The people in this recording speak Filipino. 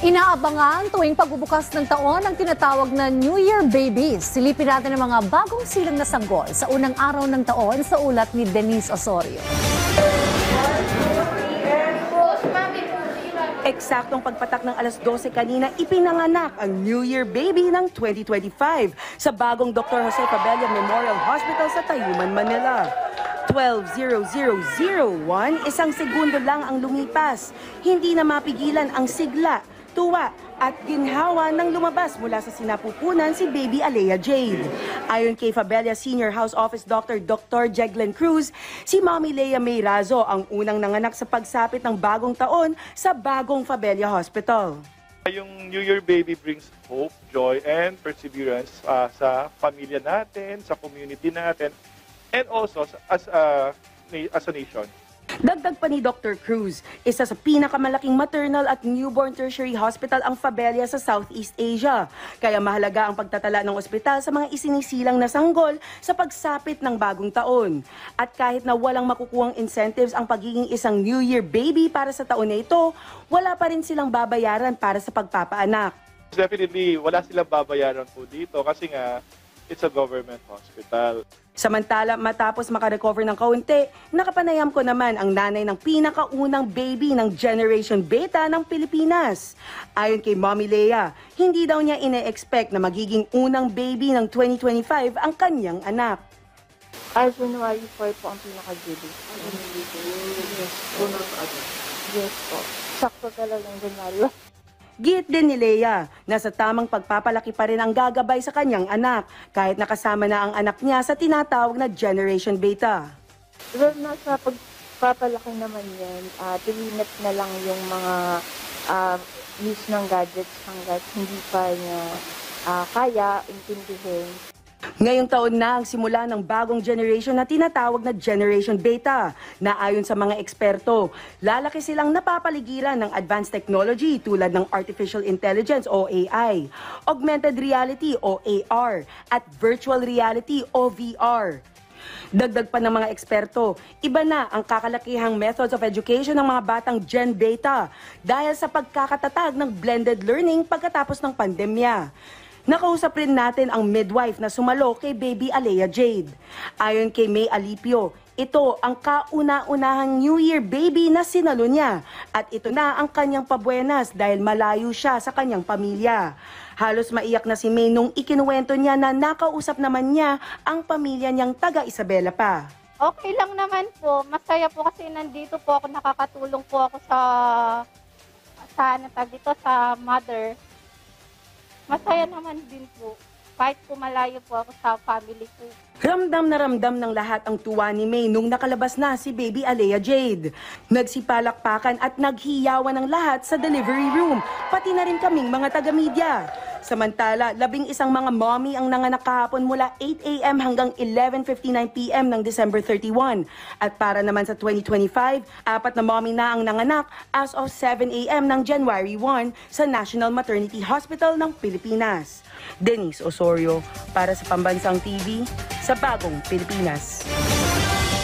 Inaabangan tuwing pagbubukas ng taon ang tinatawag na New Year Babies. Silipin natin ang mga bagong silang na sanggol sa unang araw ng taon sa ulat ni Denise Osorio. Eksaktong pagpatak ng alas 12 kanina, ipinanganak ang New Year Baby ng 2025 sa bagong Dr. Jose Fabella Memorial Hospital sa Tayuman, Manila. 12:00:01, isang segundo lang ang lumipas. Hindi na mapigilan ang sigla, tuwa at ginhawa nang lumabas mula sa sinapupunan si Baby Alea Jade. Ayon kay Fabella Senior House Office Dr. Jeglen Cruz, si Mommy Lea May Razo ang unang nanganak sa pagsapit ng bagong taon sa bagong Fabella Hospital. Yung New Year Baby brings hope, joy, and perseverance sa pamilya natin, sa community natin, and also as a nation. Dagdag pa ni Dr. Cruz, isa sa pinakamalaking maternal at newborn tertiary hospital ang Fabella sa Southeast Asia. Kaya mahalaga ang pagtatala ng ospital sa mga isinisilang na sanggol sa pagsapit ng bagong taon. At kahit na walang makukuhang incentives ang pagiging isang New Year Baby para sa taon na ito, wala pa rin silang babayaran para sa pagpapaanak. Definitely, wala silang babayaran po dito kasi nga it's a government hospital. Samantala, matapos makarecover ng kaunti, nakapanayam ko naman ang nanay ng pinakaunang baby ng Generation Beta ng Pilipinas. Ayon kay Mommy Lea, hindi daw niya ine-expect na magiging unang baby ng 2025 ang kanyang anak. January 4 po ang pinaka-baby. Yes po. Sakto talagang January 1. Giit din ni Lea na sa tamang pagpapalaki pa rin ang gagabay sa kanyang anak kahit nakasama na ang anak niya sa tinatawag na Generation Beta. Well, nasa pagpapalaki naman yan, tilimit na lang yung mga use ng gadgets hanggat hindi pa niya kaya intindihin. Ngayong taon na ang simula ng bagong generation na tinatawag na Generation Beta na ayon sa mga eksperto, lalaki silang napapaligiran ng advanced technology tulad ng Artificial Intelligence o AI, Augmented Reality o AR, at Virtual Reality o VR. Dagdag pa ng mga eksperto, iba na ang kakalakihang methods of education ng mga batang Gen Beta dahil sa pagkakatatag ng blended learning pagkatapos ng pandemya. Nakausap rin natin ang midwife na sumalo kay Baby Alea Jade. Ayon kay May Alipio, ito ang kauna-unahang New Year baby na sinalo niya. At ito na ang kanyang pabuenas dahil malayo siya sa kanyang pamilya. Halos maiyak na si May nung ikinuwento niya na nakausap naman niya ang pamilya niyang taga Isabela pa. Okay lang naman po. Masaya po kasi nandito po ako, nakakatulong po ako sa mother. Masaya naman din po, kahit pumalayo po ako sa family ko. Ramdam na ramdam ng lahat ang tuwa ni May nung nakalabas na si Baby Alea Jade. Nagsipalakpakan at naghiyawan ng lahat sa delivery room, pati na rin kaming mga taga-media. Samantala, 11 mga mommy ang nanganak kahapon mula 8 a.m. hanggang 11:59 p.m. ng December 31. At para naman sa 2025, 4 na mommy na ang nanganak as of 7 a.m. ng January 1 sa National Maternity Hospital ng Pilipinas. Denise Osorio para sa Pambansang TV sa Bagong Pilipinas.